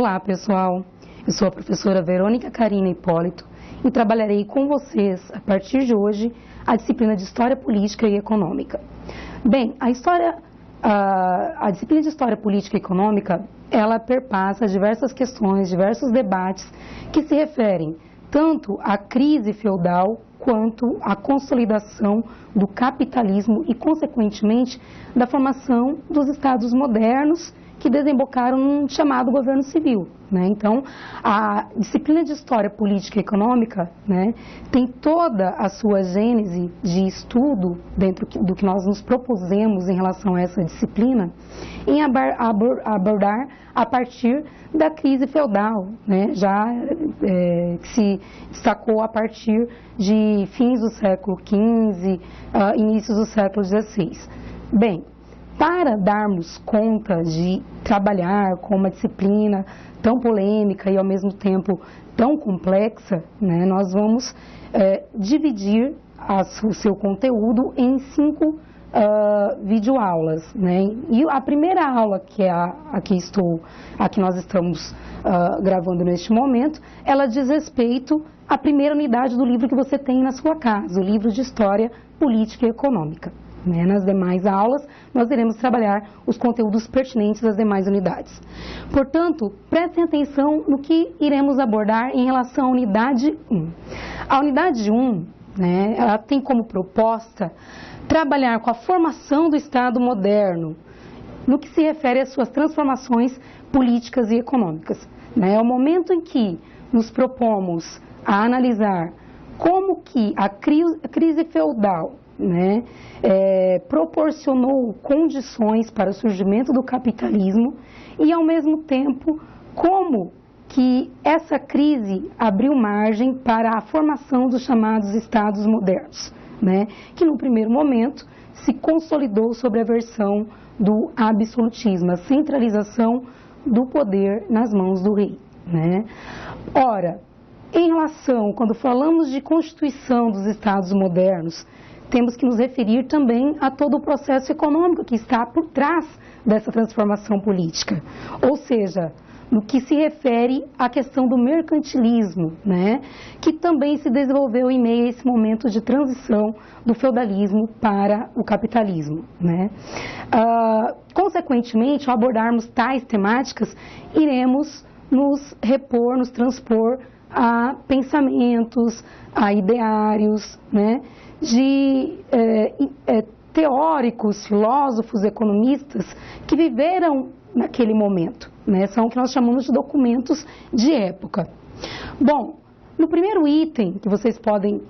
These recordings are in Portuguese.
Olá, pessoal. Eu sou a professora Verônica Carina Hipólito e trabalharei com vocês, a partir de hoje, a disciplina de História Política e Econômica. Bem, a disciplina de História Política e Econômica, ela perpassa diversas questões, diversos debates que se referem tanto à crise feudal quanto à consolidação do capitalismo e, consequentemente, da formação dos estados modernos que desembocaram num chamado governo civil, né? Então, a disciplina de História Política e Econômica, né, tem toda a sua gênese de estudo dentro do que nós nos propusemos em relação a essa disciplina, em abordar a partir da crise feudal, né, já que se destacou a partir de fins do século XV, inícios do século XVI. Bem, para darmos conta de trabalhar com uma disciplina tão polêmica e ao mesmo tempo tão complexa, né, nós vamos dividir o seu conteúdo em 5 videoaulas, né? E a primeira aula, que é a que nós estamos gravando neste momento, ela diz respeito à primeira unidade do livro que você tem na sua casa, o livro de História Política e Econômica. Nas demais aulas, nós iremos trabalhar os conteúdos pertinentes às demais unidades. Portanto, prestem atenção no que iremos abordar em relação à unidade 1. A unidade 1, né, ela tem como proposta trabalhar com a formação do Estado moderno, no que se refere às suas transformações políticas e econômicas. É o momento em que nos propomos a analisar como que a crise feudal, né, proporcionou condições para o surgimento do capitalismo e, ao mesmo tempo, como que essa crise abriu margem para a formação dos chamados Estados modernos, né, que, no primeiro momento, se consolidou sobre a versão do absolutismo, a centralização do poder nas mãos do rei, né. Ora, em relação, quando falamos de constituição dos Estados modernos, temos que nos referir também a todo o processo econômico que está por trás dessa transformação política. Ou seja, no que se refere à questão do mercantilismo, né, que também se desenvolveu em meio a esse momento de transição do feudalismo para o capitalismo, né. Consequentemente, ao abordarmos tais temáticas, iremos nos transpor a pensamentos, a ideários, né, de teóricos, filósofos, economistas que viveram naquele momento, né? São o que nós chamamos de documentos de época. Bom, no primeiro item, que vocês podem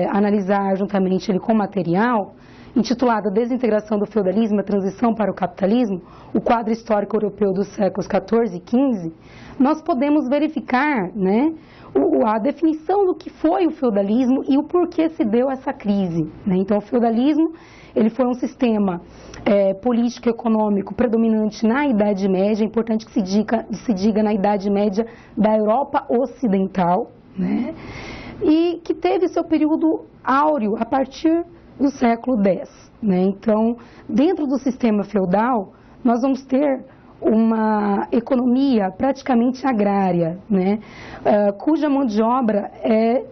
analisar juntamente com o material, intitulado Desintegração do Feudalismo e a Transição para o Capitalismo, o quadro histórico europeu dos séculos XIV e XV, nós podemos verificar, né, a definição do que foi o feudalismo e o porquê se deu essa crise, né? Então, o feudalismo, ele foi um sistema político e econômico predominante na Idade Média, é importante que se diga na Idade Média da Europa Ocidental, né? E que teve seu período áureo a partir do século X, né? Então, dentro do sistema feudal, nós vamos ter uma economia praticamente agrária, né, cuja mão de obra é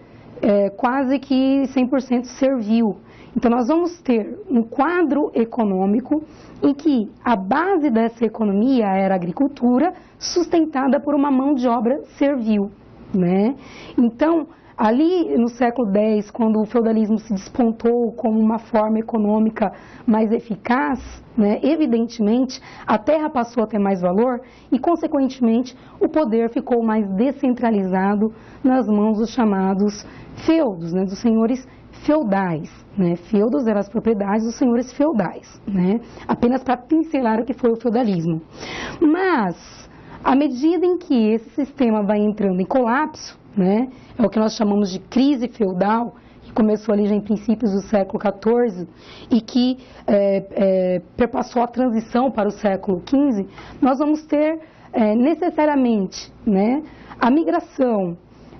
quase que 100% servil. Então, nós vamos ter um quadro econômico em que a base dessa economia era a agricultura, sustentada por uma mão de obra servil, né? Então, ali no século X, quando o feudalismo se despontou como uma forma econômica mais eficaz, né, evidentemente a terra passou a ter mais valor e, consequentemente, o poder ficou mais descentralizado nas mãos dos chamados feudos, né, dos senhores feudais, né. Feudos eram as propriedades dos senhores feudais, né, apenas para pincelar o que foi o feudalismo. Mas, à medida em que esse sistema vai entrando em colapso, né, é o que nós chamamos de crise feudal, que começou ali já em princípios do século XIV e que perpassou a transição para o século XV, nós vamos ter necessariamente, né, a migração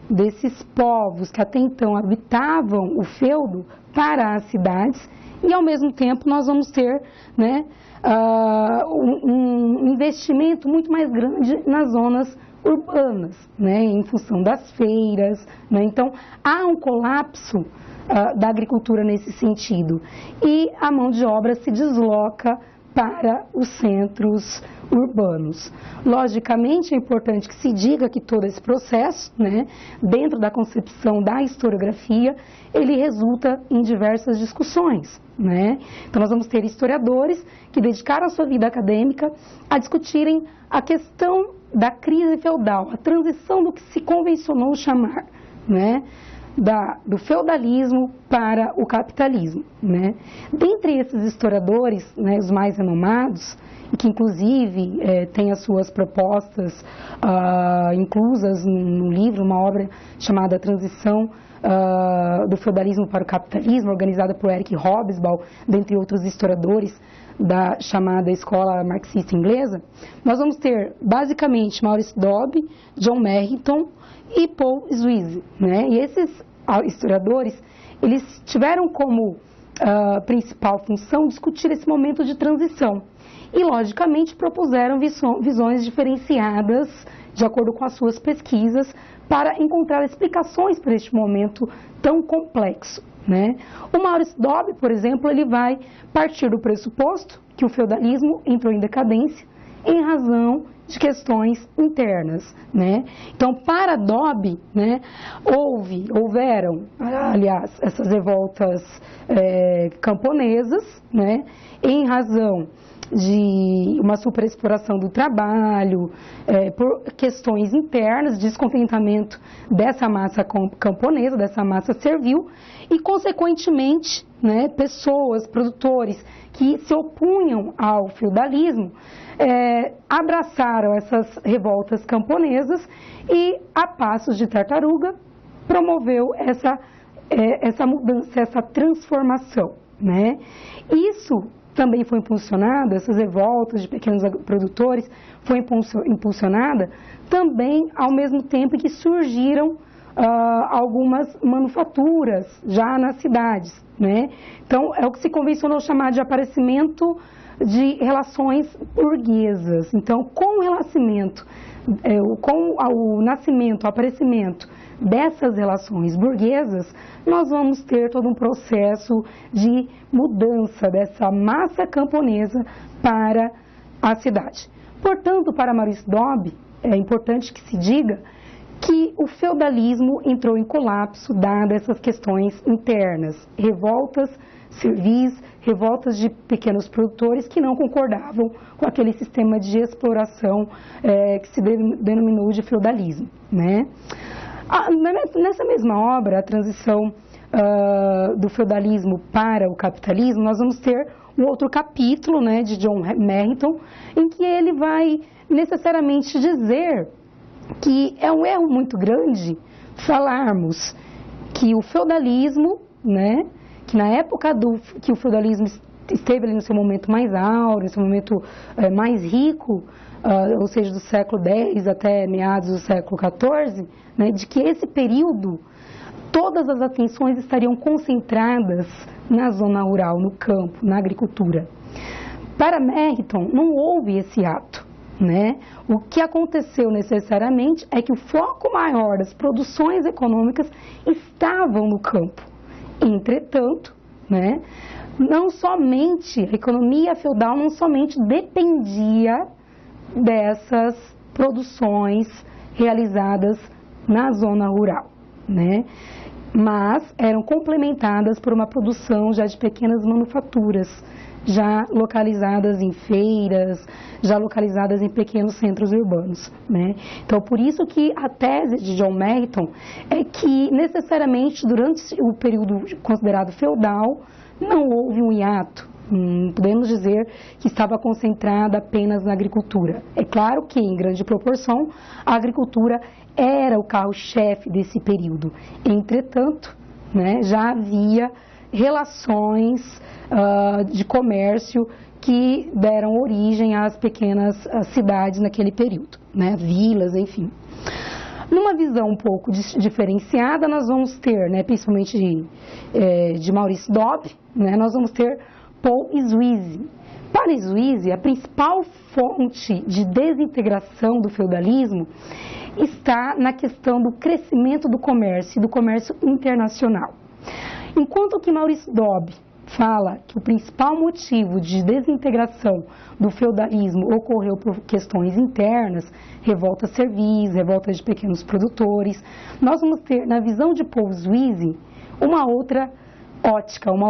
desses povos que até então habitavam o feudo para as cidades, e ao mesmo tempo nós vamos ter, né, um investimento muito mais grande nas zonas urbanas, né, em função das feiras, né. Então há um colapso da agricultura nesse sentido, e a mão de obra se desloca para os centros urbanos. Logicamente, é importante que se diga que todo esse processo, né, dentro da concepção da historiografia, ele resulta em diversas discussões, né? Então, nós vamos ter historiadores que dedicaram a sua vida acadêmica a discutirem a questão da crise feudal, a transição do que se convencionou chamar, né, do feudalismo para o capitalismo, né? Dentre esses historiadores, né, os mais renomados, e que inclusive têm as suas propostas inclusas no livro, uma obra chamada Transição do Feudalismo para o Capitalismo, organizada por Eric Hobsbawm, dentre outros historiadores da chamada escola marxista inglesa, nós vamos ter basicamente Maurice Dobb, John Merrington e Paul Sweezy, né? E esses historiadores, eles tiveram como principal função discutir esse momento de transição e, logicamente, propuseram visões diferenciadas de acordo com as suas pesquisas para encontrar explicações para este momento tão complexo, né? O Maurice Dobb, por exemplo, ele vai partir do pressuposto que o feudalismo entrou em decadência em razão de questões internas, né? Então, para Dobb, né, houveram, aliás, essas revoltas camponesas, né, em razão de uma superexploração do trabalho, por questões internas, descontentamento dessa massa camponesa, dessa massa servil, e, consequentemente, né, pessoas, produtores que se opunham ao feudalismo, abraçaram essas revoltas camponesas e, a passos de tartaruga, promoveu essa mudança, essa transformação, né? Isso também foi impulsionada, essas revoltas de pequenos produtores, foi impulsionada também ao mesmo tempo que surgiram algumas manufaturas já nas cidades, né? Então, é o que se convencionou chamar de aparecimento de relações burguesas. Então, com o nascimento, o aparecimento dessas relações burguesas, nós vamos ter todo um processo de mudança dessa massa camponesa para a cidade. Portanto, para Maurice Dobb, é importante que se diga que o feudalismo entrou em colapso dadas essas questões internas, revoltas servis, revoltas de pequenos produtores que não concordavam com aquele sistema de exploração que se denominou de feudalismo, né? Nessa mesma obra, a transição do feudalismo para o capitalismo, nós vamos ter um outro capítulo, né, de John Merrington, em que ele vai necessariamente dizer que é um erro muito grande falarmos que o feudalismo, né, que na época que o feudalismo esteve ali no seu momento mais áureo, no seu momento mais rico, ou seja, do século X até meados do século XIV, né, de que esse período todas as atenções estariam concentradas na zona rural, no campo, na agricultura. Para Merrington, não houve esse ato, né? O que aconteceu necessariamente é que o foco maior das produções econômicas estavam no campo. Entretanto, né, não somente, a economia feudal não somente dependia dessas produções realizadas na zona rural, né, mas eram complementadas por uma produção já de pequenas manufaturas, já localizadas em feiras, já localizadas em pequenos centros urbanos, né? Então, por isso que a tese de John Merrington é que, necessariamente, durante o período considerado feudal, não houve um hiato. Podemos dizer que estava concentrada apenas na agricultura. É claro que, em grande proporção, a agricultura era o carro-chefe desse período. Entretanto, né, já havia relações de comércio que deram origem às pequenas cidades naquele período, né, vilas, enfim. Numa visão um pouco diferenciada, nós vamos ter, né, principalmente de Maurice Dobb, né, nós vamos ter Paul Sweezy. Para Sweezy, a principal fonte de desintegração do feudalismo está na questão do crescimento do comércio e do comércio internacional. Enquanto que Maurice Dobb fala que o principal motivo de desintegração do feudalismo ocorreu por questões internas, revoltas servis, revoltas de pequenos produtores, nós vamos ter, na visão de Paul Sweezy, uma outra ótica, um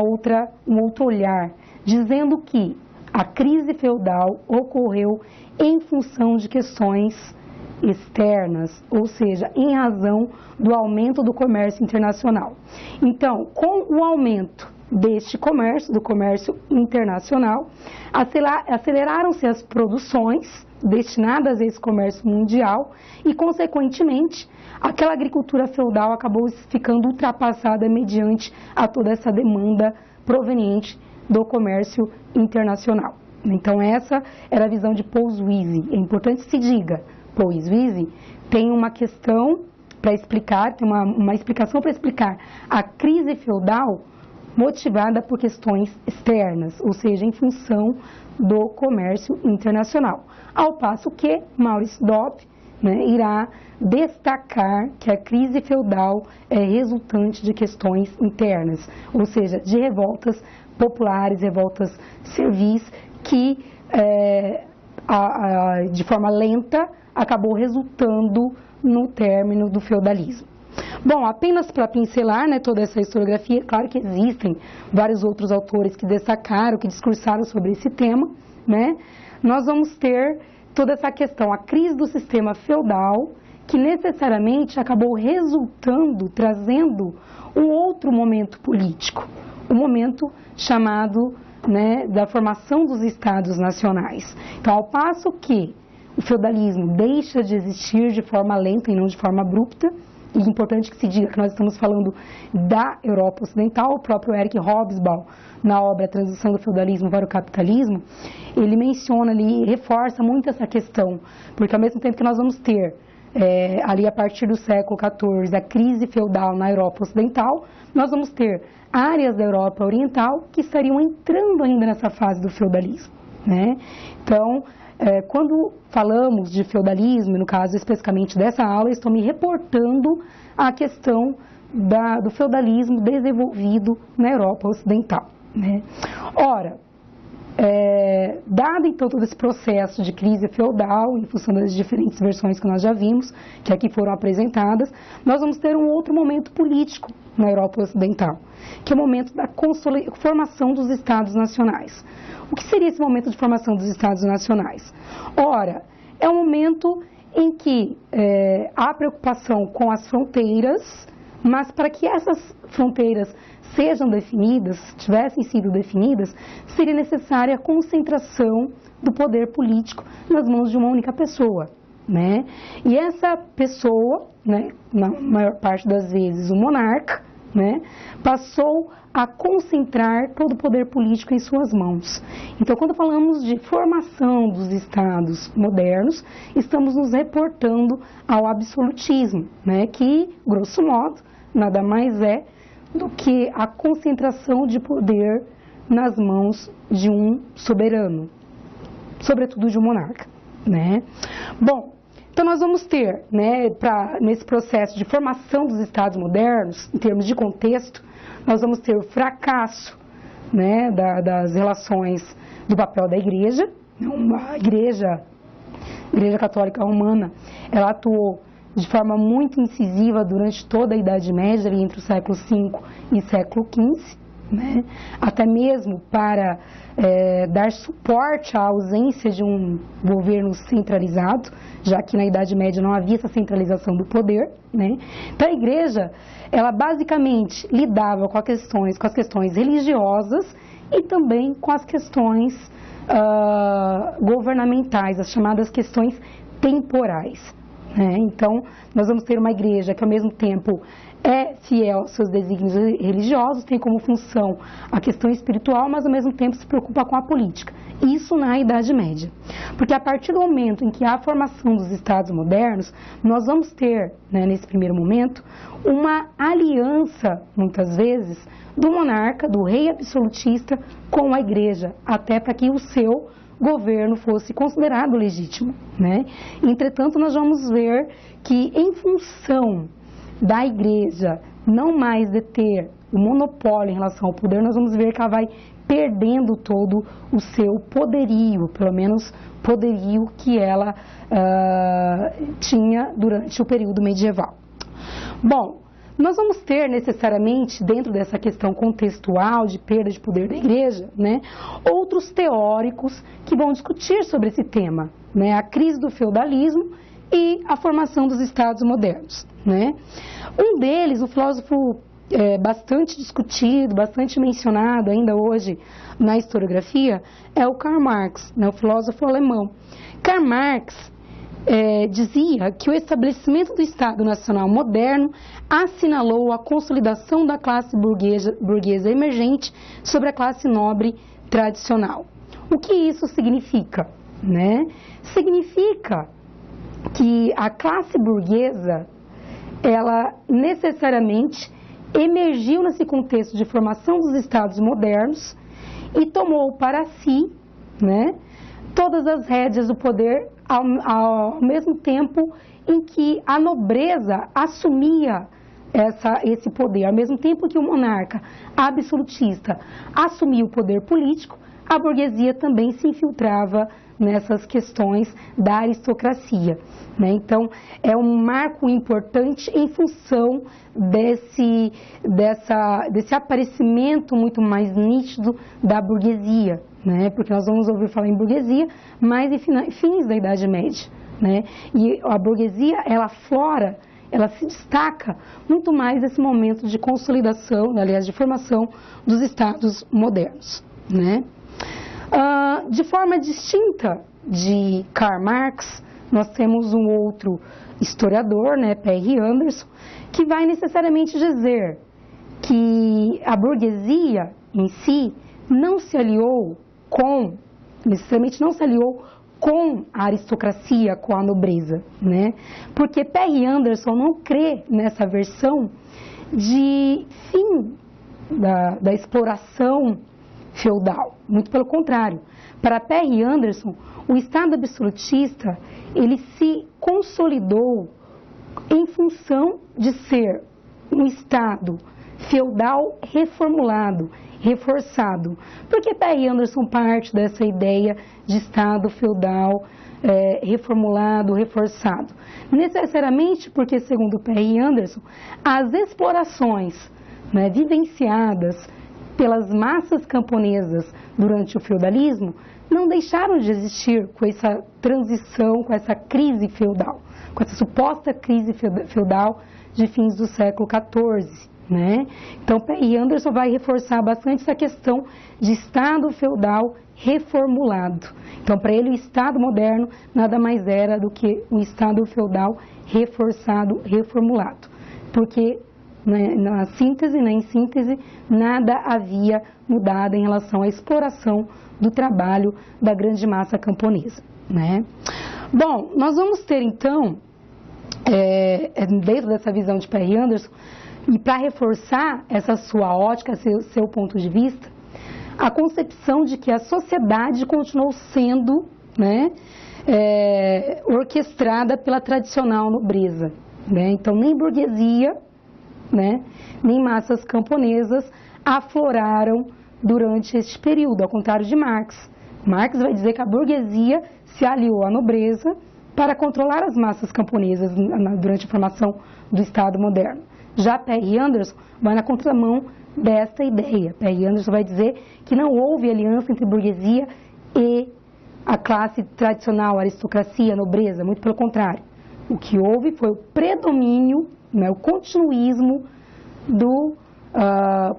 outro olhar, dizendo que a crise feudal ocorreu em função de questões externas, ou seja, em razão do aumento do comércio internacional. Então, com o aumento deste comércio, do comércio internacional, aceleraram-se as produções destinadas a esse comércio mundial e, consequentemente, aquela agricultura feudal acabou ficando ultrapassada mediante a toda essa demanda proveniente do comércio internacional. Então, essa era a visão de Paul Sweezy. É importante que se diga, Paul Sweezy tem uma questão para explicar, tem uma explicação para explicar a crise feudal motivada por questões externas, ou seja, em função do comércio internacional. Ao passo que Maurice Dobb, né, irá destacar que a crise feudal é resultante de questões internas, ou seja, de revoltas populares, revoltas servis, que de forma lenta acabou resultando no término do feudalismo. Bom, apenas para pincelar, né, toda essa historiografia, claro que existem vários outros autores que destacaram, que discursaram sobre esse tema, né? Nós vamos ter toda essa questão, a crise do sistema feudal, que necessariamente acabou resultando, trazendo um outro momento político, o momento chamado, né, da formação dos estados nacionais. Então, ao passo que o feudalismo deixa de existir de forma lenta e não de forma abrupta, e é importante que se diga que nós estamos falando da Europa Ocidental, o próprio Eric Hobsbawm, na obra A Transição do Feudalismo para o Capitalismo, ele menciona ali, reforça muito essa questão, porque ao mesmo tempo que nós vamos ter ali a partir do século XIV a crise feudal na Europa Ocidental, nós vamos ter áreas da Europa Oriental que estariam entrando ainda nessa fase do feudalismo, né? Então, quando falamos de feudalismo, no caso especificamente dessa aula, estou me reportando à questão do feudalismo desenvolvido na Europa Ocidental, né? Ora, dado então todo esse processo de crise feudal, em função das diferentes versões que nós já vimos, que aqui foram apresentadas, nós vamos ter um outro momento político na Europa Ocidental, que é o momento da formação dos Estados Nacionais. O que seria esse momento de formação dos Estados Nacionais? Ora, é um momento em que há preocupação com as fronteiras, mas para que essas fronteiras sejam definidas, tivessem sido definidas, seria necessária a concentração do poder político nas mãos de uma única pessoa, né? E essa pessoa, né, na maior parte das vezes o monarca, né, passou a concentrar todo o poder político em suas mãos. Então, quando falamos de formação dos estados modernos, estamos nos reportando ao absolutismo, né, que, grosso modo, nada mais é do que a concentração de poder nas mãos de um soberano, sobretudo de um monarca, né? Bom, então nós vamos ter, né, nesse processo de formação dos estados modernos, em termos de contexto, nós vamos ter o fracasso, né, das relações do papel da igreja. A igreja católica romana, ela atuou de forma muito incisiva durante toda a Idade Média, ali entre o século V e século XV, né? Até mesmo para dar suporte à ausência de um governo centralizado, já que na Idade Média não havia essa centralização do poder, né? Então a igreja, ela basicamente lidava com as questões religiosas e também com as questões governamentais, as chamadas questões temporais, né? Então nós vamos ter uma igreja que ao mesmo tempo é fiel aos seus desígnios religiosos, tem como função a questão espiritual, mas ao mesmo tempo se preocupa com a política. Isso na Idade Média. Porque a partir do momento em que há a formação dos Estados modernos, nós vamos ter, né, nesse primeiro momento, uma aliança, muitas vezes, do monarca, do rei absolutista, com a igreja, até para que o seu governo fosse considerado legítimo, né? Entretanto, nós vamos ver que, em função da igreja não mais deter o monopólio em relação ao poder, nós vamos ver que ela vai perdendo todo o seu poderio, pelo menos poderio que ela tinha durante o período medieval. Bom, nós vamos ter necessariamente, dentro dessa questão contextual de perda de poder da igreja, né, outros teóricos que vão discutir sobre esse tema, né, a crise do feudalismo e a formação dos estados modernos, né. Um deles, um filósofo bastante discutido, bastante mencionado ainda hoje na historiografia, é o Karl Marx, né, o filósofo alemão. Karl Marx dizia que o estabelecimento do Estado Nacional moderno assinalou a consolidação da classe burguesa emergente sobre a classe nobre tradicional. O que isso significa, né? Significa que a classe burguesa, ela necessariamente emergiu nesse contexto de formação dos Estados modernos e tomou para si, né, todas as rédeas do poder ao mesmo tempo em que a nobreza assumia esse poder. Ao mesmo tempo que o monarca absolutista assumia o poder político, a burguesia também se infiltrava nessas questões da aristocracia, né? Então, é um marco importante em função desse aparecimento muito mais nítido da burguesia, né? Porque nós vamos ouvir falar em burguesia, mas em fins da Idade Média, né? E a burguesia, ela aflora, ela se destaca muito mais nesse momento de consolidação, aliás, de formação dos estados modernos, né? De forma distinta de Karl Marx, nós temos um outro historiador, né, P.R. Anderson, que vai necessariamente dizer que a burguesia em si não se aliou necessariamente não se aliou com a aristocracia, com a nobreza, né? Porque P.R. Anderson não crê nessa versão de fim da exploração feudal, muito pelo contrário. Para P.R. Anderson, o Estado absolutista, ele se consolidou em função de ser um Estado feudal reformulado, reforçado. Por que P.R. Anderson parte dessa ideia de Estado feudal reformulado, reforçado? Necessariamente porque, segundo P.R. Anderson, as explorações, né, vivenciadas pelas massas camponesas durante o feudalismo não deixaram de existir com essa transição, com essa crise feudal, com essa suposta crise feudal de fins do século XIV, né? Então, P.R. Anderson vai reforçar bastante essa questão de Estado feudal reformulado. Então, para ele, o Estado moderno nada mais era do que um Estado feudal reforçado, reformulado, porque em síntese, nada havia mudado em relação à exploração do trabalho da grande massa camponesa, né? Bom, nós vamos ter então, dentro dessa visão de P.R. Anderson, e para reforçar essa sua ótica, seu ponto de vista, a concepção de que a sociedade continuou sendo, né, orquestrada pela tradicional nobreza, né? Então, nem burguesia, né, nem massas camponesas afloraram durante este período, ao contrário de Marx. Marx vai dizer que a burguesia se aliou à nobreza para controlar as massas camponesas durante a formação do Estado moderno. Já P.R. Anderson vai na contramão desta ideia. P.R. Anderson vai dizer que não houve aliança entre burguesia e a classe tradicional, a aristocracia, a nobreza, muito pelo contrário. O que houve foi o predomínio, né, o continuismo do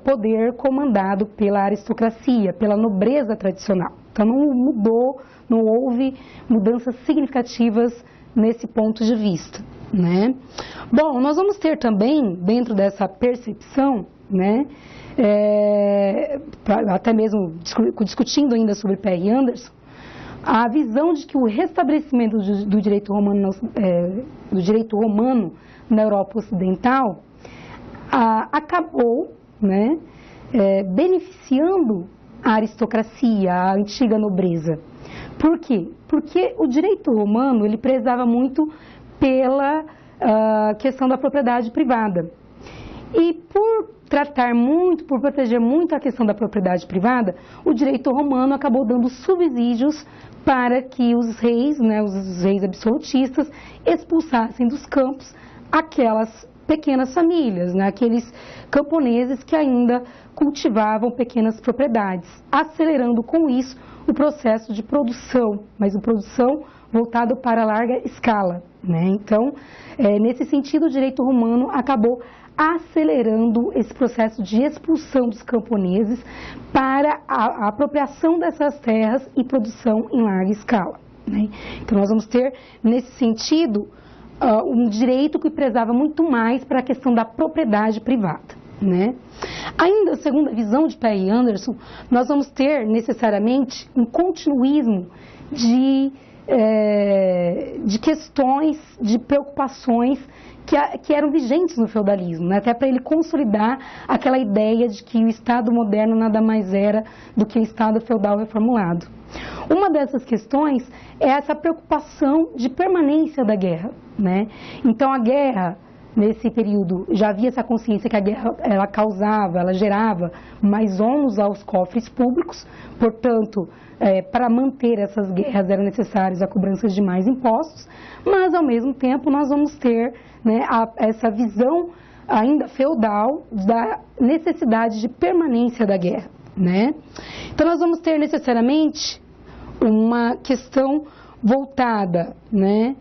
poder comandado pela aristocracia, pela nobreza tradicional. Então não mudou, não houve mudanças significativas nesse ponto de vista, né? Bom, nós vamos ter também, dentro dessa percepção, né, até mesmo discutindo ainda sobre Perry Anderson, a visão de que o restabelecimento do direito romano na Europa Ocidental acabou, né, beneficiando a aristocracia, a antiga nobreza. Por quê? Porque o direito romano ele prezava muito pela questão da propriedade privada. E por tratar muito, por proteger muito a questão da propriedade privada, o direito romano acabou dando subsídios para que os reis, né, os reis absolutistas, expulsassem dos campos aquelas pequenas famílias, né, aqueles camponeses que ainda cultivavam pequenas propriedades, acelerando com isso o processo de produção, mas uma produção voltada para larga escala, né? Então, nesse sentido, o direito romano acabou acelerando esse processo de expulsão dos camponeses para a apropriação dessas terras e produção em larga escala, né? Então, nós vamos ter, nesse sentido, um direito que prezava muito mais para a questão da propriedade privada, né? Ainda, segundo a visão de Perry Anderson, nós vamos ter necessariamente um continuismo de questões, de preocupações que eram vigentes no feudalismo, né? Até para ele consolidar aquela ideia de que o Estado moderno nada mais era do que o Estado feudal reformulado. Uma dessas questões é essa preocupação de permanência da guerra, né? Então a guerra, nesse período, já havia essa consciência que a guerra ela causava, ela gerava mais ônus aos cofres públicos, portanto, para manter essas guerras eram necessárias a cobrança de mais impostos, mas ao mesmo tempo nós vamos ter, né, essa visão ainda feudal da necessidade de permanência da guerra, né? Então nós vamos ter necessariamente uma questão voltada, né,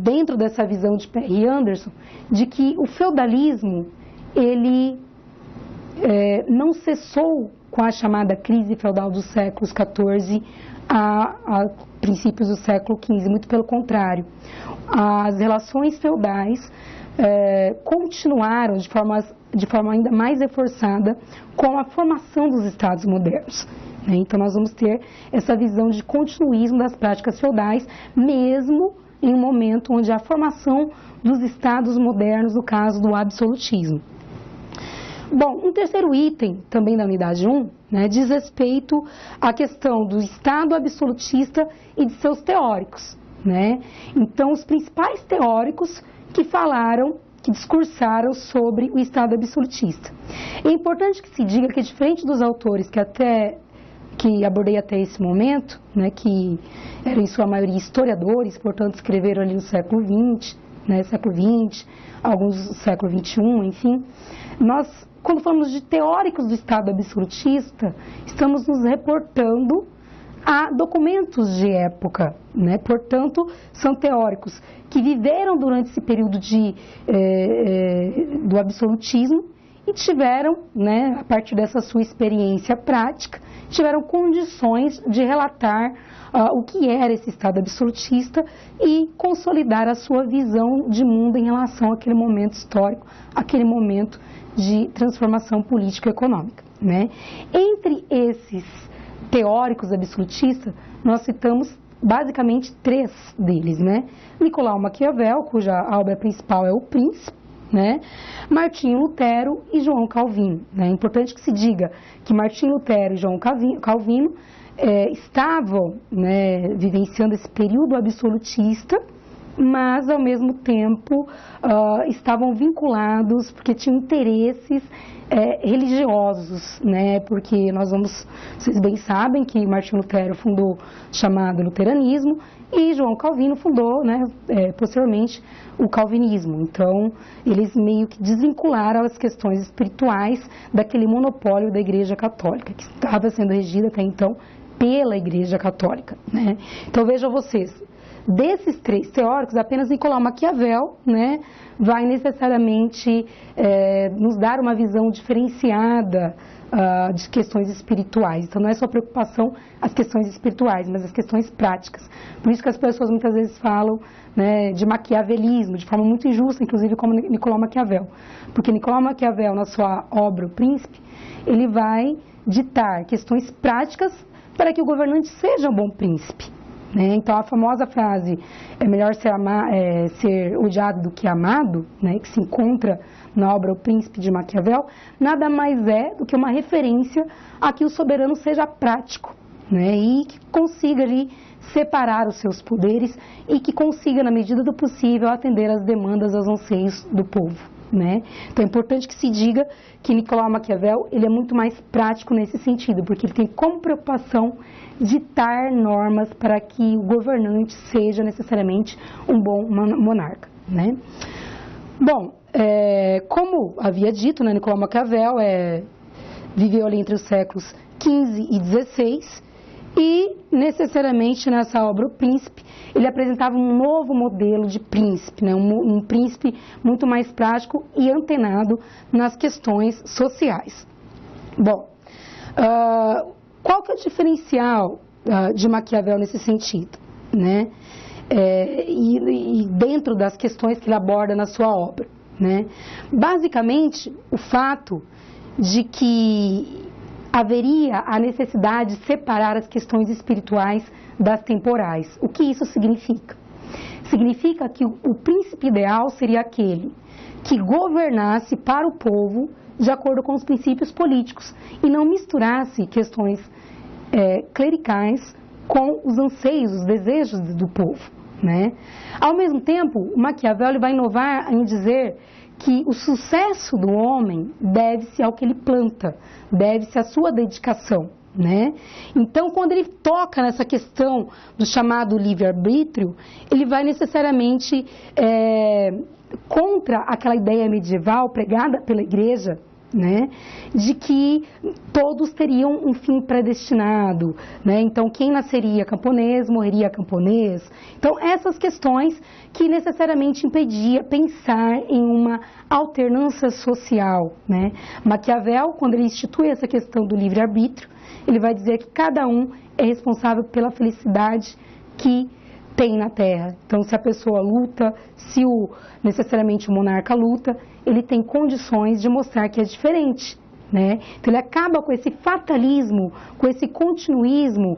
dentro dessa visão de Perry Anderson, de que o feudalismo ele não cessou com a chamada crise feudal dos séculos XIV a princípios do século XV, muito pelo contrário. As relações feudais continuaram de forma ainda mais reforçada com a formação dos estados modernos, né? Então nós vamos ter essa visão de continuismo das práticas feudais, mesmo em um momento onde a formação dos estados modernos, no caso do absolutismo. Bom, um terceiro item, também da unidade 1, né, diz respeito à questão do Estado absolutista e de seus teóricos, né? Então, os principais teóricos que falaram, que discursaram sobre o Estado absolutista. É importante que se diga que, diferente dos autores que abordei até esse momento, né, que eram em sua maioria historiadores, portanto escreveram ali no século XX, né, século XX, alguns do século XXI, enfim, nós, quando falamos de teóricos do Estado absolutista, estamos nos reportando a documentos de época, né? Portanto, são teóricos que viveram durante esse período do absolutismo e tiveram, né, a partir dessa sua experiência prática, tiveram condições de relatar o que era esse Estado absolutista e consolidar a sua visão de mundo em relação àquele momento histórico, aquele momento de transformação política e econômica, né? Entre esses teóricos absolutistas, nós citamos basicamente 3 deles, né? Nicolau Maquiavel, cuja obra principal é O Príncipe, né? Martinho Lutero e João Calvino, né? É importante que se diga que Martinho Lutero e João Calvino estavam, né, vivenciando esse período absolutista, mas ao mesmo tempo estavam vinculados porque tinham interesses religiosos, né? Porque vocês bem sabem que Martinho Lutero fundou o chamado luteranismo e João Calvino fundou, né, posteriormente o calvinismo. Então, eles meio que desvincularam as questões espirituais daquele monopólio da Igreja Católica, que estava sendo regida até então pela Igreja Católica, né? Então, vejam vocês, Desses três teóricos, apenas Nicolau Maquiavel, né, vai necessariamente nos dar uma visão diferenciada de questões espirituais. Então, não é só preocupação as questões espirituais, mas as questões práticas. Por isso que as pessoas muitas vezes falam, né, de maquiavelismo, de forma muito injusta, inclusive como Nicolau Maquiavel. Porque Nicolau Maquiavel, na sua obra O Príncipe, ele vai ditar questões práticas para que o governante seja um bom príncipe. Né? Então, a famosa frase, é melhor ser odiado do que amado, né, que se encontra na obra O Príncipe de Maquiavel, nada mais é do que uma referência a que o soberano seja prático, né, e que consiga ali separar os seus poderes e que consiga, na medida do possível, atender às demandas, aos anseios do povo. Né? Então é importante que se diga que Nicolau Maquiavel ele é muito mais prático nesse sentido, porque ele tem como preocupação ditar normas para que o governante seja necessariamente um bom monarca. Né? Bom, como havia dito, né, Nicolau Maquiavel viveu ali entre os séculos XV e XVI e necessariamente nessa obra O Príncipe ele apresentava um novo modelo de príncipe, né? Um príncipe muito mais prático e antenado nas questões sociais. Bom, qual que é o diferencial de Maquiavel nesse sentido? Né? E dentro das questões que ele aborda na sua obra. Né? Basicamente, o fato de que haveria a necessidade de separar as questões espirituais das temporais. O que isso significa? Significa que o príncipe ideal seria aquele que governasse para o povo de acordo com os princípios políticos e não misturasse questões clericais com os anseios, os desejos do povo. Né? Ao mesmo tempo, Maquiavel ele vai inovar em dizer que o sucesso do homem deve-se ao que ele planta, deve-se à sua dedicação. Né? Então, quando ele toca nessa questão do chamado livre-arbítrio, ele vai necessariamente contra aquela ideia medieval pregada pela igreja, né, de que todos teriam um fim predestinado, né? Então quem nasceria camponês morreria camponês. Então essas questões que necessariamente impedia pensar em uma alternância social, né? Maquiavel, quando ele institui essa questão do livre-arbítrio, ele vai dizer que cada um é responsável pela felicidade que tem na Terra. Então, se a pessoa luta, se necessariamente o monarca luta, ele tem condições de mostrar que é diferente. Né? Então, ele acaba com esse fatalismo, com esse continuismo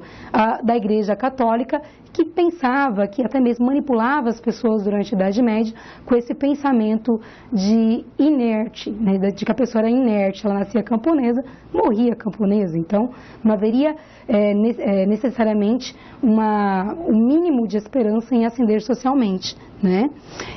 da Igreja Católica, que pensava, que até mesmo manipulava as pessoas durante a Idade Média, com esse pensamento de inerte, né? De que a pessoa era inerte, ela nascia camponesa, morria camponesa. Então, não haveria necessariamente um mínimo de esperança em ascender socialmente. Né?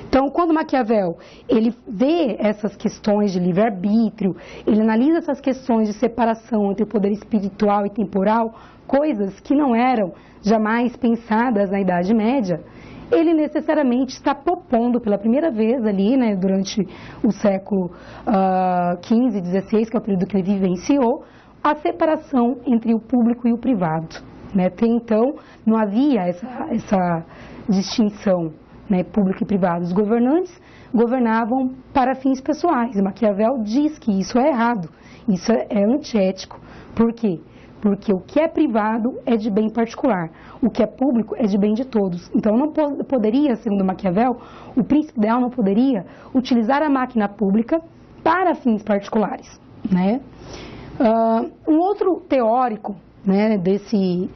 Então, quando Maquiavel ele vê essas questões de livre-arbítrio, ele analisa essas questões de separação entre o poder espiritual e temporal, coisas que não eram jamais pensadas na Idade Média, ele necessariamente está propondo pela primeira vez ali, né, durante o século XV e XVI, que é o período que ele vivenciou, a separação entre o público e o privado. Né? Até então, não havia essa distinção, né, público e privado. Os governantes governavam para fins pessoais. Maquiavel diz que isso é errado, isso é antiético. Por quê? Porque o que é privado é de bem particular, o que é público é de bem de todos. Então, não poderia, segundo Maquiavel, o príncipe ideal não poderia utilizar a máquina pública para fins particulares. Né? Um outro teórico, né, desse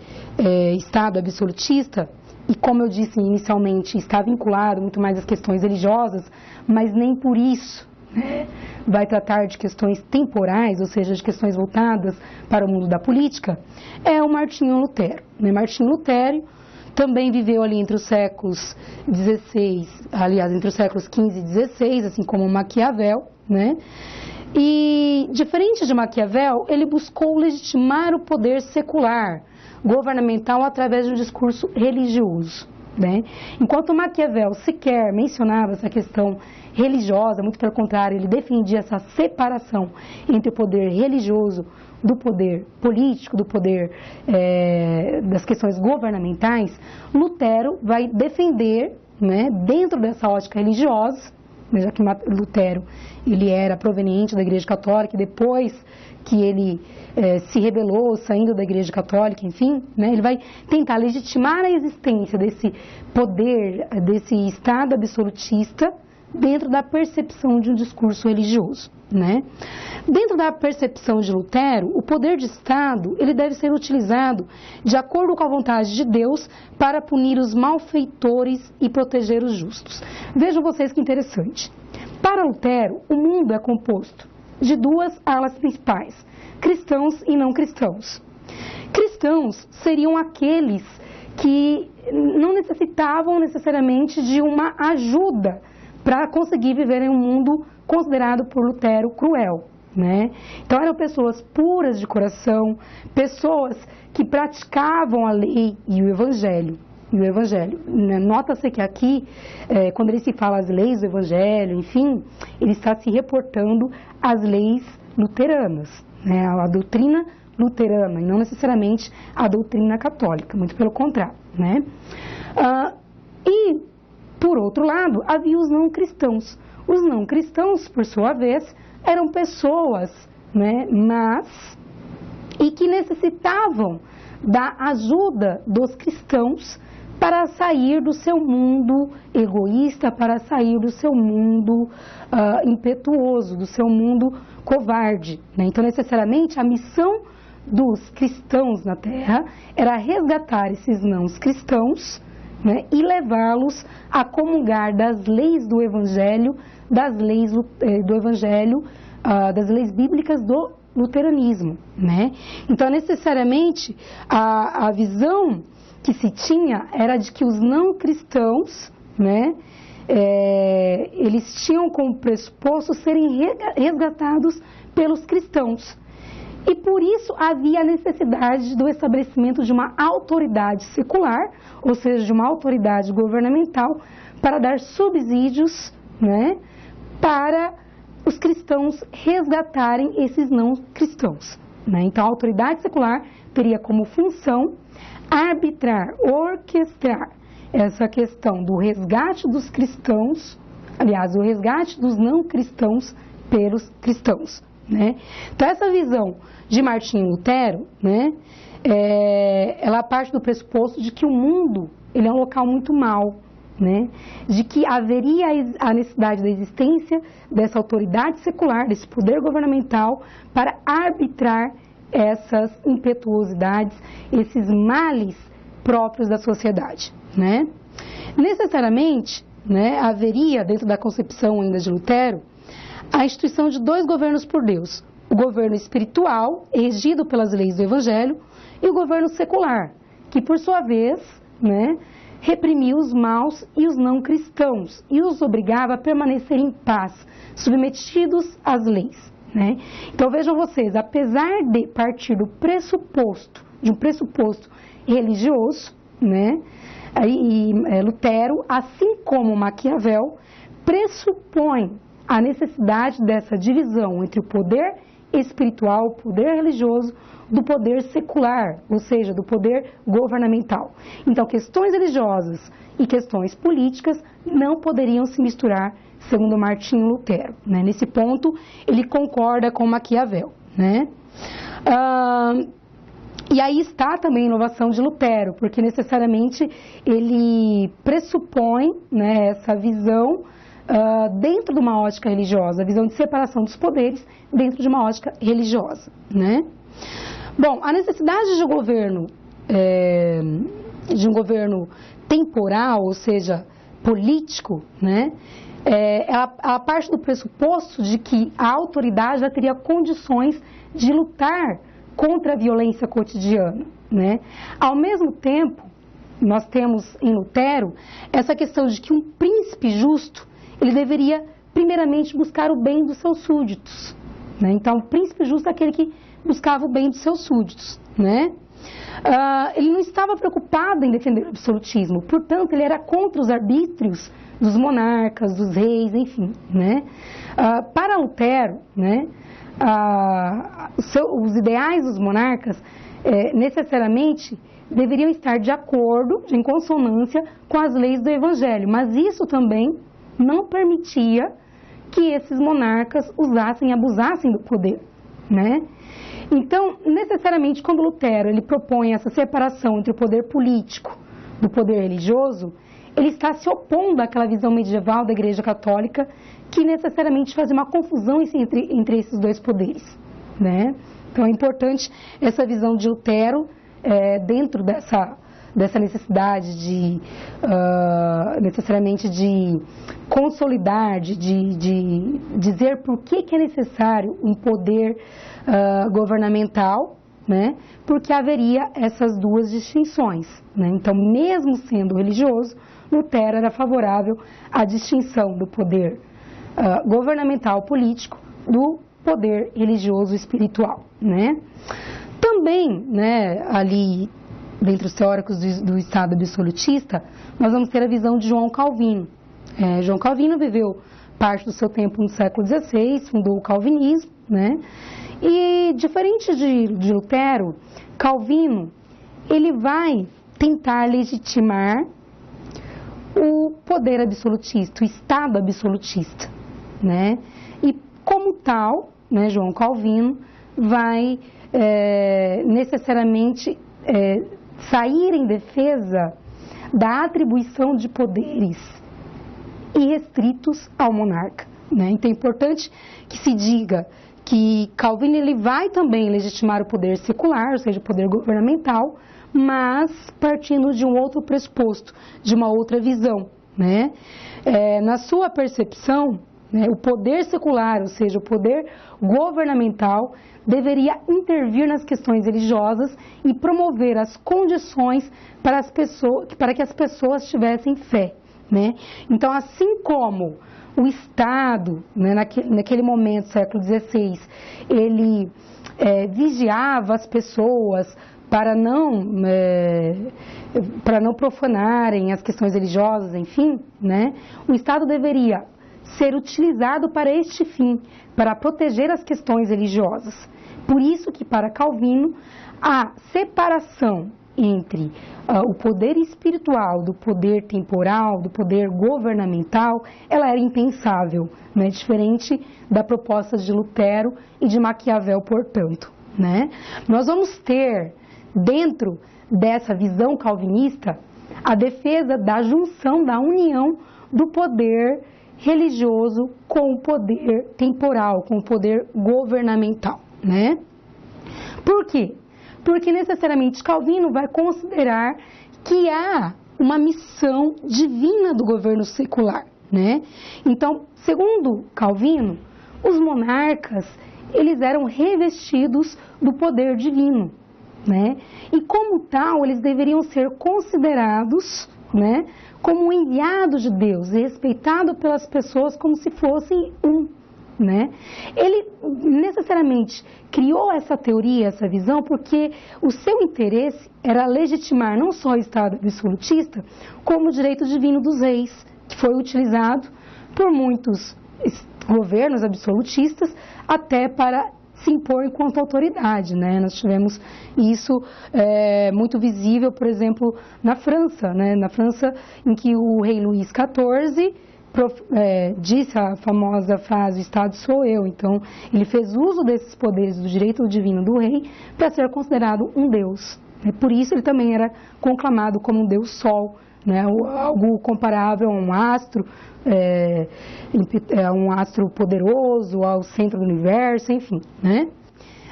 Estado absolutista, e como eu disse inicialmente, está vinculado muito mais às questões religiosas, mas nem por isso, né, vai tratar de questões temporais, ou seja, de questões voltadas para o mundo da política, é o Martinho Lutero. Né? Martinho Lutero também viveu ali entre os séculos entre os séculos XV e XVI, assim como Maquiavel, né? E, diferente de Maquiavel, ele buscou legitimar o poder secular, governamental, através de um discurso religioso. né? Enquanto Maquiavel sequer mencionava essa questão religiosa, muito pelo contrário, ele defendia essa separação entre o poder religioso do poder político, do poder das questões governamentais, Lutero vai defender, né, dentro dessa ótica religiosa, já que Lutero ele era proveniente da Igreja Católica, e depois que ele se rebelou, saindo da Igreja Católica, enfim, né, ele vai tentar legitimar a existência desse poder, desse Estado absolutista, dentro da percepção de um discurso religioso, né? Dentro da percepção de Lutero, o poder de Estado ele deve ser utilizado de acordo com a vontade de Deus para punir os malfeitores e proteger os justos. Vejam vocês que interessante. Para Lutero, o mundo é composto de duas alas principais, cristãos e não cristãos. Cristãos seriam aqueles que não necessitavam necessariamente de uma ajuda para conseguir viver em um mundo considerado por Lutero cruel, né? Então eram pessoas puras de coração, pessoas que praticavam a lei e o Evangelho. Nota-se que aqui, quando ele se fala as leis do Evangelho, enfim, ele está se reportando às leis luteranas, né? A doutrina luterana, e não necessariamente a doutrina católica, muito pelo contrário, né? Por outro lado, havia os não cristãos. Os não cristãos, por sua vez, eram pessoas, né, mas e que necessitavam da ajuda dos cristãos para sair do seu mundo egoísta, para sair do seu mundo impetuoso, do seu mundo covarde, né? Então, necessariamente, a missão dos cristãos na Terra era resgatar esses não cristãos, né, e levá-los a comungar das leis do Evangelho, das leis das leis bíblicas do luteranismo, né? Então, necessariamente, a visão que se tinha era de que os não cristãos, né, eles tinham como pressuposto serem resgatados pelos cristãos. E por isso havia a necessidade do estabelecimento de uma autoridade secular, ou seja, de uma autoridade governamental, para dar subsídios, né, para os cristãos resgatarem esses não cristãos, né? Então a autoridade secular teria como função arbitrar, orquestrar essa questão do resgate dos cristãos, aliás, o resgate dos não cristãos pelos cristãos, né? Então essa visão de Martinho Lutero, né, ela parte do pressuposto de que o mundo ele é um local muito mau, né, de que haveria a necessidade da existência dessa autoridade secular, desse poder governamental para arbitrar essas impetuosidades, esses males próprios da sociedade, né? Necessariamente, né, haveria dentro da concepção ainda de Lutero a instituição de dois governos por Deus, o governo espiritual, regido pelas leis do Evangelho, e o governo secular, que por sua vez, né, reprimia os maus e os não cristãos e os obrigava a permanecer em paz, submetidos às leis, né? Então vejam vocês, apesar de partir do pressuposto, de um pressuposto religioso, né, Lutero, assim como Maquiavel, pressupõe a necessidade dessa divisão entre o poder espiritual, o poder religioso, do poder secular, ou seja, do poder governamental. Então, questões religiosas e questões políticas não poderiam se misturar, segundo Martinho Lutero, né? Nesse ponto, ele concorda com Maquiavel, né? E aí está também a inovação de Lutero, porque necessariamente ele pressupõe, né, essa visão dentro de uma ótica religiosa, a visão de separação dos poderes dentro de uma ótica religiosa, né? Bom, a necessidade de um governo temporal, ou seja, político, né, ela parte do pressuposto de que a autoridade já teria condições de lutar contra a violência cotidiana, né? Ao mesmo tempo, nós temos em Lutero essa questão de que um príncipe justo ele deveria primeiramente buscar o bem dos seus súditos, né? Então, o príncipe justo é aquele que buscava o bem dos seus súditos, né? Ele não estava preocupado em defender o absolutismo, portanto, ele era contra os arbítrios dos monarcas, dos reis, enfim, né? Para Lutero, né, os ideais dos monarcas necessariamente deveriam estar de acordo, em consonância com as leis do Evangelho, mas isso também não permitia que esses monarcas usassem e abusassem do poder, né? Então, necessariamente, quando Lutero ele propõe essa separação entre o poder político do poder religioso, ele está se opondo àquela visão medieval da Igreja Católica que necessariamente faz uma confusão entre esses dois poderes, né? Então, é importante essa visão de Lutero dentro dessa necessidade de, necessariamente, de consolidar, de dizer por que é necessário um poder governamental, né? Porque haveria essas duas distinções, né? Então, mesmo sendo religioso, Lutero era favorável à distinção do poder governamental político do poder religioso espiritual, né? Também, né, ali, dentre os teóricos do Estado absolutista, nós vamos ter a visão de João Calvino. João Calvino viveu parte do seu tempo no século XVI, fundou o calvinismo, né? E, diferente de Lutero, Calvino, ele vai tentar legitimar o poder absolutista, o Estado absolutista, né? E, como tal, né, João Calvino vai necessariamente sair em defesa da atribuição de poderes irrestritos ao monarca, né? Então é importante que se diga que Calvino ele vai também legitimar o poder secular, ou seja, o poder governamental, mas partindo de um outro pressuposto, de uma outra visão, né? Na sua percepção, né, o poder secular, ou seja, o poder governamental, deveria intervir nas questões religiosas e promover as condições para que as pessoas tivessem fé, né? Então, assim como o Estado, né, naquele momento, século XVI, ele vigiava as pessoas para não profanarem as questões religiosas, enfim, né, o Estado deveria ser utilizado para este fim, para proteger as questões religiosas. Por isso que, para Calvino, a separação entre o poder espiritual do poder temporal, do poder governamental, ela era impensável, né? Diferente da proposta de Lutero e de Maquiavel, portanto, né? Nós vamos ter, dentro dessa visão calvinista, a defesa da junção, da união do poder religioso com o poder temporal, com o poder governamental, né? Por quê? Porque necessariamente Calvino vai considerar que há uma missão divina do governo secular, né? Então, segundo Calvino, os monarcas, eles eram revestidos do poder divino, né? E como tal, eles deveriam ser considerados, né, como enviados de Deus e respeitados pelas pessoas como se fossem um, né? Ele necessariamente criou essa teoria, essa visão, porque o seu interesse era legitimar não só o Estado absolutista, como o direito divino dos reis, que foi utilizado por muitos governos absolutistas até para se impor enquanto autoridade, né? Nós tivemos isso muito visível, por exemplo, na França, né? Na França, em que o rei Luís XIV disse a famosa frase, o Estado sou eu. Então, ele fez uso desses poderes do direito divino do rei para ser considerado um deus. Por isso, ele também era conclamado como um deus sol, né? Algo comparável a um astro, um astro poderoso, ao centro do universo, enfim, né?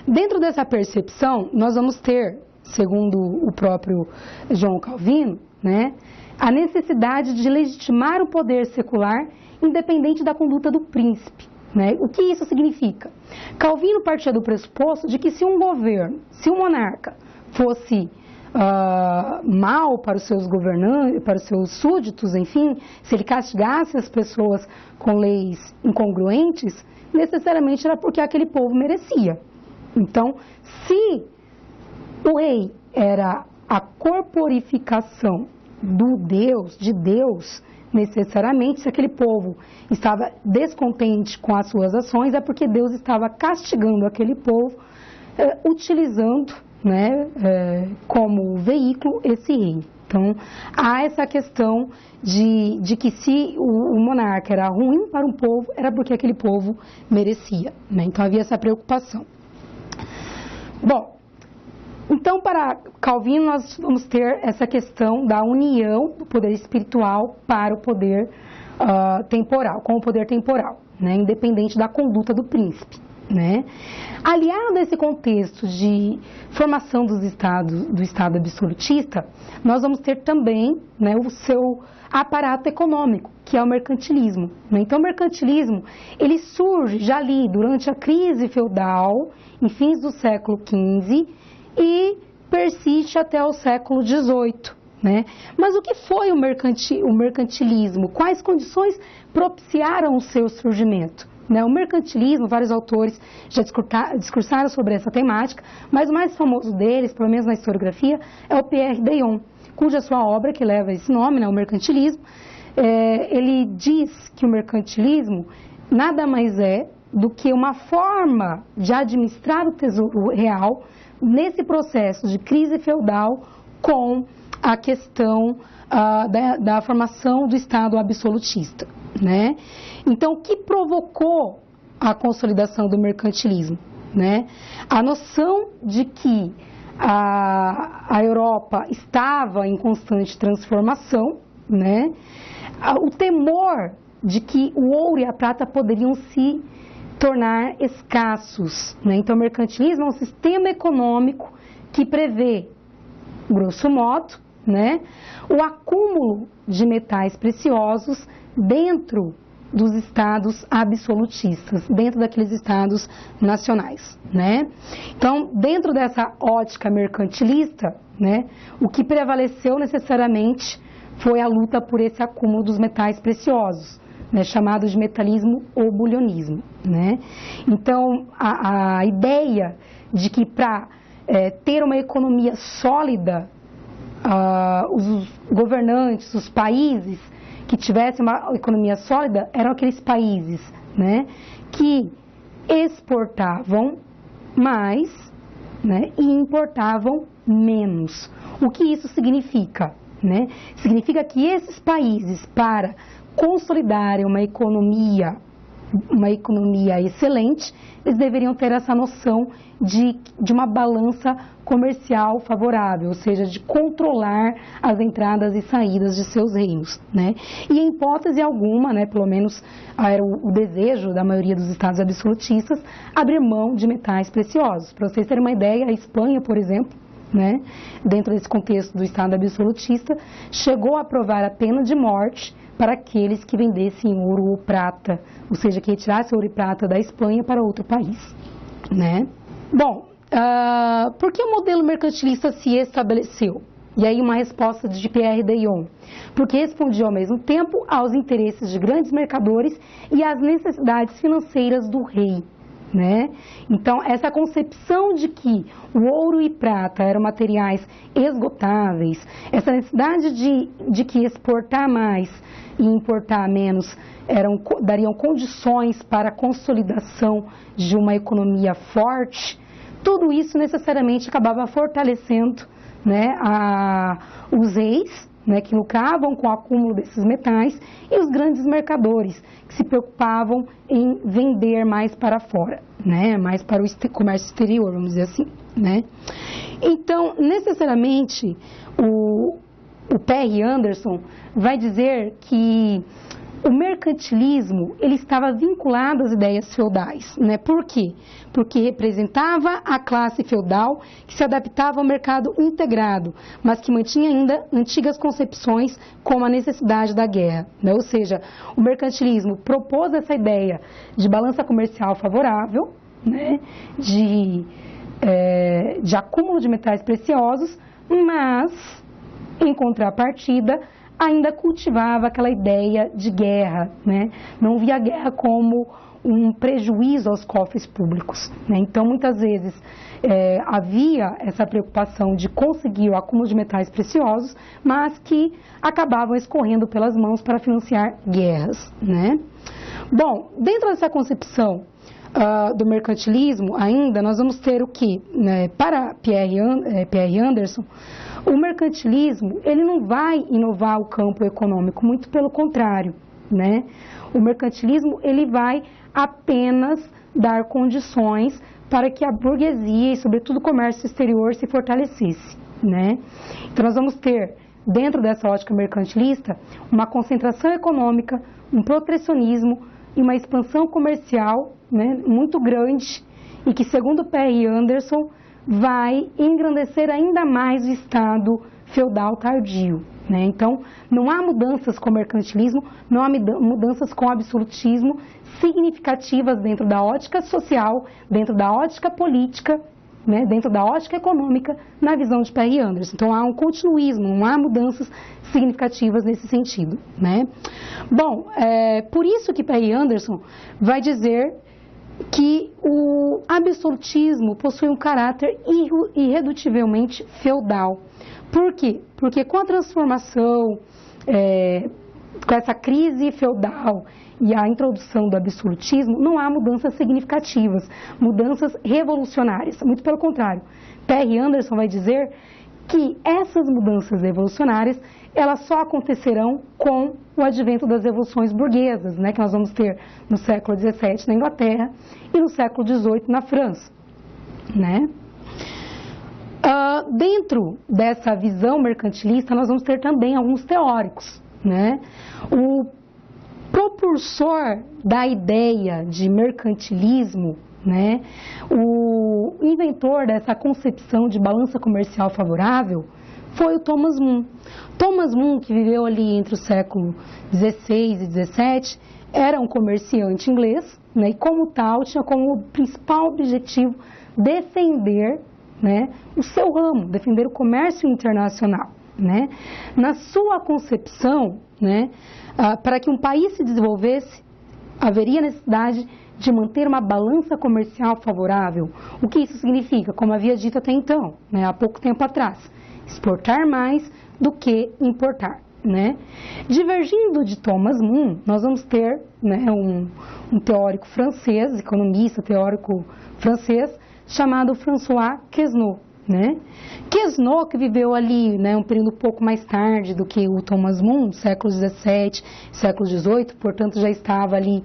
Dentro dessa percepção, nós vamos ter, segundo o próprio João Calvino, né, a necessidade de legitimar o poder secular independente da conduta do príncipe, né? O que isso significa? Calvino partia do pressuposto de que se um governo, se um monarca fosse mal para os seus governantes, para os seus súditos, enfim, se ele castigasse as pessoas com leis incongruentes, necessariamente era porque aquele povo merecia. Então, se o rei era a corporificação do Deus, de Deus, necessariamente, se aquele povo estava descontente com as suas ações, é porque Deus estava castigando aquele povo, utilizando, né, como veículo esse rei. Então, há essa questão de que se o monarca era ruim para um povo, era porque aquele povo merecia, né? Então, havia essa preocupação. Bom, então, para Calvino, nós vamos ter essa questão da união do poder espiritual para o poder temporal, com o poder temporal, né? Independente da conduta do príncipe, né? Aliado a esse contexto de formação do Estado absolutista, nós vamos ter também, né, o seu aparato econômico, que é o mercantilismo, né? Então, o mercantilismo, ele surge já ali durante a crise feudal, em fins do século XV, e persiste até o século XVIII, né? Mas o que foi o mercantilismo? Quais condições propiciaram o seu surgimento? Né? O mercantilismo, vários autores já discursaram sobre essa temática, mas o mais famoso deles, pelo menos na historiografia, é o Pierre Deyon, cuja sua obra, que leva esse nome, né, o mercantilismo, ele diz que o mercantilismo nada mais é do que uma forma de administrar o tesouro real nesse processo de crise feudal com a questão da formação do Estado absolutista, né? Então, o que provocou a consolidação do mercantilismo, né? A noção de que a Europa estava em constante transformação, né? O temor de que o ouro e a prata poderiam se tornar escassos, né? Então, o mercantilismo é um sistema econômico que prevê, grosso modo, né, o acúmulo de metais preciosos dentro dos estados absolutistas, dentro daqueles estados nacionais, né? Então, dentro dessa ótica mercantilista, né, o que prevaleceu necessariamente foi a luta por esse acúmulo dos metais preciosos, né, chamado de metalismo ou bulionismo, né? Então, a ideia de que para ter uma economia sólida, os governantes, os países que tivessem uma economia sólida eram aqueles países, né, que exportavam mais, né, e importavam menos. O que isso significa, né? Significa que esses países, para consolidarem uma economia excelente, eles deveriam ter essa noção de uma balança comercial favorável, ou seja, de controlar as entradas e saídas de seus reinos, né? E em hipótese alguma, né, pelo menos era o desejo da maioria dos estados absolutistas, abrir mão de metais preciosos. Para vocês terem uma ideia, a Espanha, por exemplo, né, dentro desse contexto do estado absolutista, chegou a aprovar a pena de morte para aqueles que vendessem ouro ou prata, ou seja, que retirassem ouro e prata da Espanha para outro país, né? Bom, por que o modelo mercantilista se estabeleceu? E aí uma resposta de Pierre Deyon. Porque respondia ao mesmo tempo aos interesses de grandes mercadores e às necessidades financeiras do rei, né? Então, essa concepção de que o ouro e prata eram materiais esgotáveis, essa necessidade de que exportar mais e importar menos dariam condições para a consolidação de uma economia forte, tudo isso necessariamente acabava fortalecendo, né, os reis, né, que lucravam com o acúmulo desses metais, e os grandes mercadores, que se preocupavam em vender mais para fora, né, mais para o comércio exterior, vamos dizer assim, né. Então, necessariamente, o Perry Anderson vai dizer que o mercantilismo, ele estava vinculado às ideias feudais, né? Por quê? Porque representava a classe feudal que se adaptava ao mercado integrado, mas que mantinha ainda antigas concepções como a necessidade da guerra, né? Ou seja, o mercantilismo propôs essa ideia de balança comercial favorável, né? De acúmulo de metais preciosos, mas, em contrapartida, ainda cultivava aquela ideia de guerra, né? Não via a guerra como um prejuízo aos cofres públicos, né? Então, muitas vezes, havia essa preocupação de conseguir o acúmulo de metais preciosos, mas que acabavam escorrendo pelas mãos para financiar guerras, né? Bom, dentro dessa concepção do mercantilismo, ainda, nós vamos ter o que? Né? Para Pierre Anderson, o mercantilismo, ele não vai inovar o campo econômico, muito pelo contrário, né? O mercantilismo, ele vai apenas dar condições para que a burguesia e, sobretudo, o comércio exterior se fortalecesse, né? Então, nós vamos ter, dentro dessa ótica mercantilista, uma concentração econômica, um protecionismo e uma expansão comercial, né, muito grande e que, segundo Pierre Anderson, vai engrandecer ainda mais o Estado feudal tardio, né? Então, não há mudanças com o mercantilismo, não há mudanças com o absolutismo significativas dentro da ótica social, dentro da ótica política, né, dentro da ótica econômica, na visão de Pierre Anderson. Então, há um continuismo, não há mudanças significativas nesse sentido, né? Bom, por isso que Pierre Anderson vai dizer que o absolutismo possui um caráter irredutivelmente feudal. Por quê? Porque com a transformação, com essa crise feudal e a introdução do absolutismo, não há mudanças significativas, mudanças revolucionárias. Muito pelo contrário, Pierre Anderson vai dizer que essas mudanças revolucionárias, elas só acontecerão com o advento das revoluções burguesas, né, que nós vamos ter no século XVII na Inglaterra e no século XVIII na França, né? Dentro dessa visão mercantilista, nós vamos ter também alguns teóricos, né? O propulsor da ideia de mercantilismo, né? O inventor dessa concepção de balança comercial favorável foi o Thomas More. Thomas More, que viveu ali entre o século XVI e XVII, era um comerciante inglês, né? E como tal tinha como principal objetivo defender, né, o seu ramo, defender o comércio internacional, né? Na sua concepção, né, para que um país se desenvolvesse, haveria necessidade de manter uma balança comercial favorável. O que isso significa? Como havia dito até então, né, há pouco tempo atrás, exportar mais do que importar, né? Divergindo de Thomas More, nós vamos ter, né, um teórico francês, economista, teórico francês, chamado François Quesnot, né? Quesnot, que viveu ali, né, um período um pouco mais tarde do que o Thomas More, século XVII, século XVIII, portanto já estava ali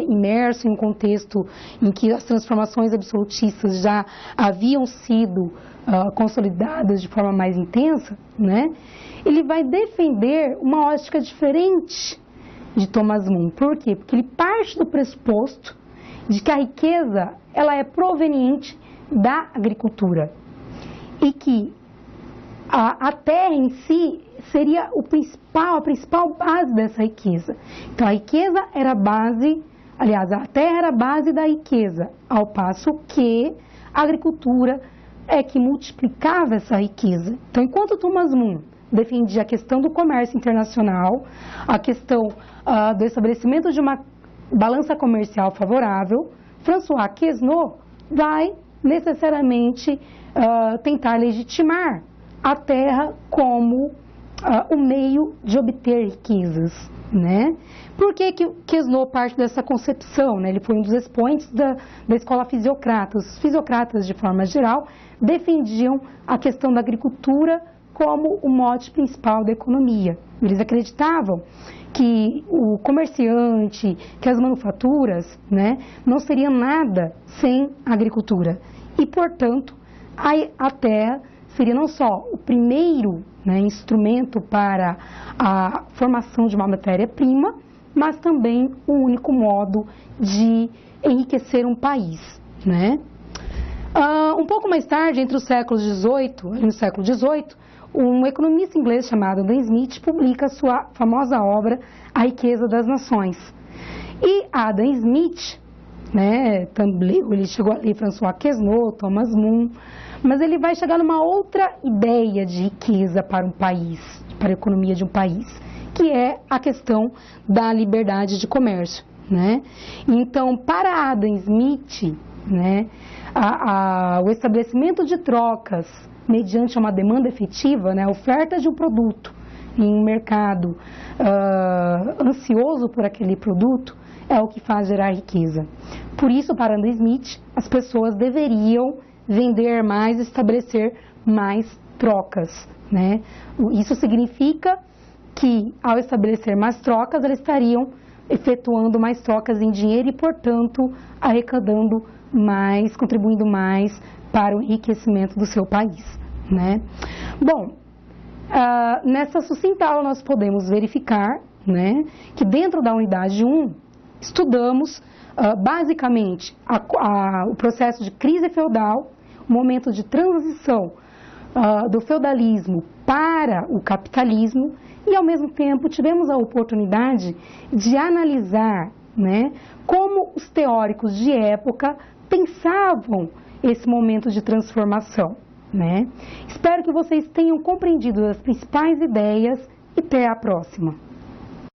imerso em um contexto em que as transformações absolutistas já haviam sido consolidadas de forma mais intensa, né? Ele vai defender uma ótica diferente de Thomas More. Por quê? Porque ele parte do pressuposto de que a riqueza ela é proveniente da agricultura e que a terra em si seria a principal base dessa riqueza. Então, a riqueza era a base, aliás, a terra era a base da riqueza, ao passo que a agricultura é que multiplicava essa riqueza. Então, enquanto Thomas More defendia a questão do comércio internacional, a questão do estabelecimento de uma balança comercial favorável, François Quesnot vai necessariamente tentar legitimar a terra como o meio de obter riquezas, né? Por que Quesnot parte dessa concepção, né? Ele foi um dos expoentes da escola fisiocrata. Os fisiocratas, de forma geral, defendiam a questão da agricultura como o mote principal da economia. Eles acreditavam que o comerciante, que as manufaturas, né, não seriam nada sem a agricultura. E, portanto, a terra seria não só o primeiro, né, instrumento para a formação de uma matéria-prima, mas também o único modo de enriquecer um país, né? Um pouco mais tarde, entre os séculos XVIII e no século XVIII, um economista inglês chamado Adam Smith publica sua famosa obra A Riqueza das Nações. E Adam Smith, né, também, ele chegou ali, François Quesnot, Thomas More, mas ele vai chegar numa outra ideia de riqueza para um país, para a economia de um país, que é a questão da liberdade de comércio, né? Então, para Adam Smith, né, o estabelecimento de trocas mediante uma demanda efetiva, né, a oferta de um produto em um mercado ansioso por aquele produto, é o que faz gerar riqueza. Por isso, para Adam Smith, as pessoas deveriam vender mais, estabelecer mais trocas, né? Isso significa que, ao estabelecer mais trocas, elas estariam efetuando mais trocas em dinheiro e, portanto, arrecadando mais, contribuindo mais para o enriquecimento do seu país, né? Bom, nessa sucinta aula nós podemos verificar, né, que dentro da unidade 1, estudamos basicamente o processo de crise feudal, o momento de transição do feudalismo para o capitalismo e, ao mesmo tempo, tivemos a oportunidade de analisar, né, como os teóricos de época pensavam esse momento de transformação, né? Espero que vocês tenham compreendido as principais ideias e até a próxima.